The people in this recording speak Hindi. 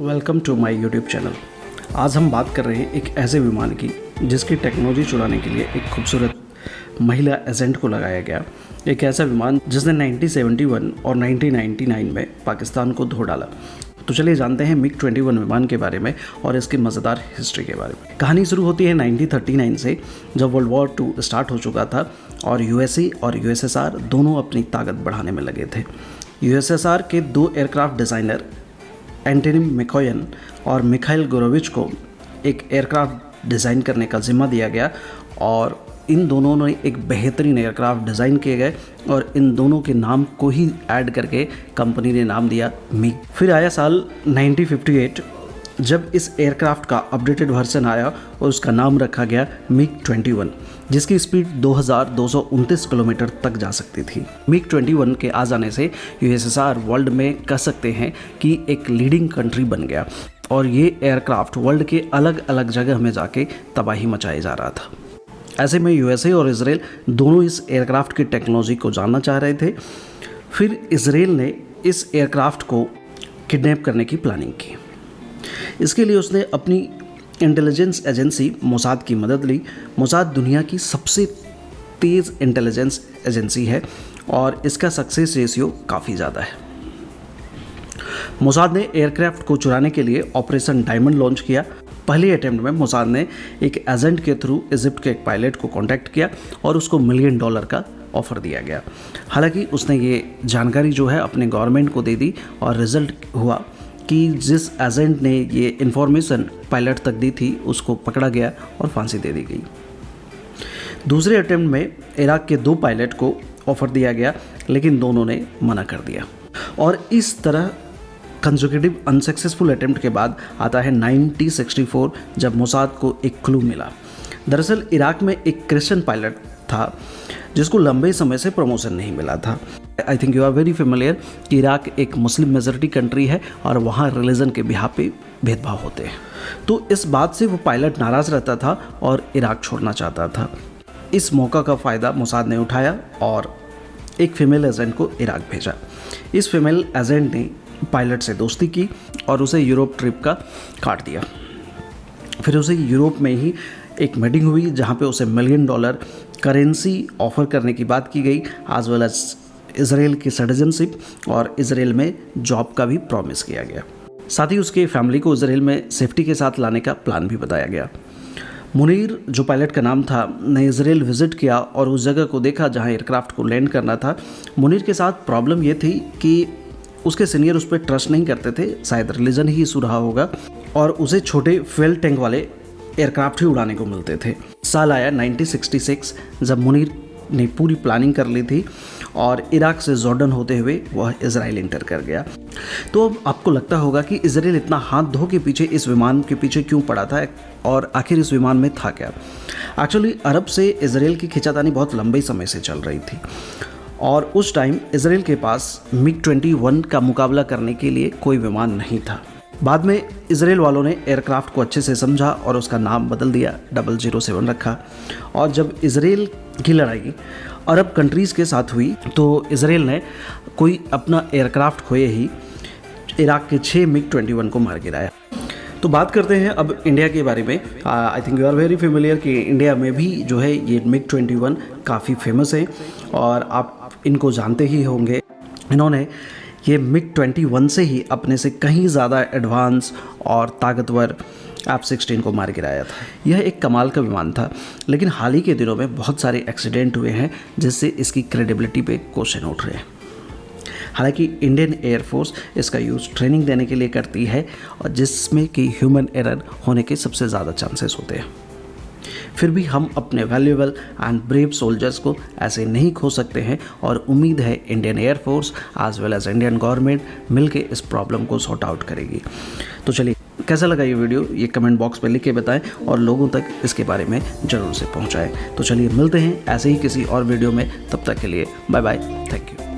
Welcome to my YouTube channel. आज हम बात कर रहे हैं एक ऐसे विमान की जिसकी टेक्नोलॉजी चुराने के लिए एक खूबसूरत महिला एजेंट को लगाया गया। एक ऐसा विमान जिसने 1971 और 1999 में पाकिस्तान को धो डाला। तो चलिए जानते हैं मिग 21 विमान के बारे में और इसकी मज़ेदार हिस्ट्री के बारे में। कहानी शुरू होती है 1939 से, जब वर्ल्ड वॉर 2 स्टार्ट हो चुका था और यूएसए और यूएसएसआर दोनों अपनी ताकत बढ़ाने में लगे थे। यूएसएसआर के दो एयरक्राफ्ट डिज़ाइनर एंटनी मिकोयन और मिखाइल गोरोविच को एक एयरक्राफ्ट डिज़ाइन करने का जिम्मा दिया गया और इन दोनों ने एक बेहतरीन एयरक्राफ्ट डिज़ाइन किए गए और इन दोनों के नाम को ही ऐड करके कंपनी ने नाम दिया मिग। फिर आया साल 1958 जब इस एयरक्राफ्ट का अपडेटेड वर्जन आया और उसका नाम रखा गया मिग 21, जिसकी स्पीड 2229 किलोमीटर तक जा सकती थी। मिग 21 के आ जाने से यूएसएसआर वर्ल्ड में कह सकते हैं कि एक लीडिंग कंट्री बन गया और ये एयरक्राफ्ट वर्ल्ड के अलग अलग जगह में जाके तबाही मचाए जा रहा था। ऐसे में यूएसए और इजराइल दोनों इस एयरक्राफ्ट की टेक्नोलॉजी को जानना चाह रहे थे। फिर इजराइल ने इस एयरक्राफ्ट को किडनैप करने की प्लानिंग की। इसके लिए उसने अपनी इंटेलिजेंस एजेंसी मोसाद की मदद ली। मोसाद दुनिया की सबसे तेज़ इंटेलिजेंस एजेंसी है और इसका सक्सेस रेशियो काफ़ी ज़्यादा है। मोसाद ने एयरक्राफ्ट को चुराने के लिए ऑपरेशन डायमंड लॉन्च किया। पहले अटेम्प्ट में मोसाद ने एक एजेंट के थ्रू इजिप्ट के एक पायलट को कांटेक्ट किया और उसको $1 मिलियन का ऑफ़र दिया गया। हालांकि उसने ये जानकारी जो है अपने गवर्नमेंट को दे दी और रिज़ल्ट हुआ कि जिस एजेंट ने ये इन्फॉर्मेशन पायलट तक दी थी उसको पकड़ा गया और फांसी दे दी गई। दूसरे अटेम्प्ट में इराक के 2 पायलट को ऑफ़र दिया गया लेकिन दोनों ने मना कर दिया और इस तरह कंसेक्यूटिव अनसक्सेसफुल अटेम्प्ट के बाद आता है 1964 जब मोसाद को एक क्लू मिला। दरअसल इराक में एक क्रिश्चियन पायलट था जिसको लंबे समय से प्रमोशन नहीं मिला था। I think you are very familiar कि इराक एक मुस्लिम मेजॉरिटी कंट्री है और वहाँ रिलीजन के बिहाफ पे भेदभाव होते हैं। तो इस बात से वो पायलट नाराज़ रहता था और इराक छोड़ना चाहता था। इस मौका का फ़ायदा मोसाद ने उठाया और एक फ़ीमेल एजेंट को इराक भेजा। इस फीमेल एजेंट ने पायलट से दोस्ती की और उसे यूरोप ट्रिप का काट दिया। फिर उसे यूरोप में ही एक मीटिंग हुई जहाँ पे उसे $1 मिलियन करेंसी ऑफ़र करने की बात की गई, एज वेल एज इसराइल की सिटीजनशिप और इसराइल में जॉब का भी प्रॉमिस किया गया। साथ ही उसके फैमिली को इसराइल में सेफ्टी के साथ लाने का प्लान भी बताया गया। मुनीर जो पायलट का नाम था ने इसराइल विज़िट किया और उस जगह को देखा जहाँ एयरक्राफ्ट को लैंड करना था। मुनीर के साथ प्रॉब्लम ये थी कि उसके सीनियर उस पर ट्रस्ट नहीं करते थे, शायद रिलीजन ही इशू रहा होगा और उसे छोटे फ्यूल टैंक वाले एयरक्राफ्ट ही उड़ाने को मिलते थे। साल आया 1966 जब मुनीर ने पूरी प्लानिंग कर ली थी और इराक से जॉर्डन होते हुए वह इजराइल इंटर कर गया। तो अब आपको लगता होगा कि इजराइल इतना हाथ धो के पीछे इस विमान के पीछे क्यों पड़ा था और आखिर इस विमान में था क्या। एक्चुअली अरब से इजराइल की खिंचातानी बहुत लंबे समय से चल रही थी और उस टाइम इजराइल के पास मिग 21 का मुकाबला करने के लिए कोई विमान नहीं था। बाद में इजराइल वालों ने एयरक्राफ्ट को अच्छे से समझा और उसका नाम बदल दिया, 007 रखा। और जब इजराइल की लड़ाई अरब कंट्रीज़ के साथ हुई तो इजराइल ने कोई अपना एयरक्राफ्ट खोए ही इराक के 6 मिग 21 को मार गिराया। तो बात करते हैं अब इंडिया के बारे में। I think you are very familiar कि इंडिया में भी जो है ये मिग 21 काफ़ी फेमस है और आप इनको जानते ही होंगे। इन्होंने ये मिग 21 से ही अपने से कहीं ज़्यादा एडवांस और ताकतवर F-16 को मार गिराया था। यह एक कमाल का विमान था लेकिन हाल ही के दिनों में बहुत सारे एक्सीडेंट हुए हैं जिससे इसकी क्रेडिबिलिटी पे क्वेश्चन उठ रहे हैं। हालांकि इंडियन एयरफोर्स इसका यूज़ ट्रेनिंग देने के लिए करती है और जिसमें कि ह्यूमन एरर होने के सबसे ज़्यादा चांसेस होते हैं। फिर भी हम अपने वैल्यूएबल एंड ब्रेव सोल्जर्स को ऐसे नहीं खो सकते हैं और उम्मीद है Indian air force as well as Indian government मिलके इस प्रॉब्लम को सॉर्ट आउट करेगी। तो चलिए, कैसा लगा ये वीडियो ये कमेंट बॉक्स में लिख के बताएं और लोगों तक इसके बारे में ज़रूर से पहुंचाएं। तो चलिए मिलते हैं ऐसे ही किसी और वीडियो में, तब तक के लिए बाय बाय, थैंक यू।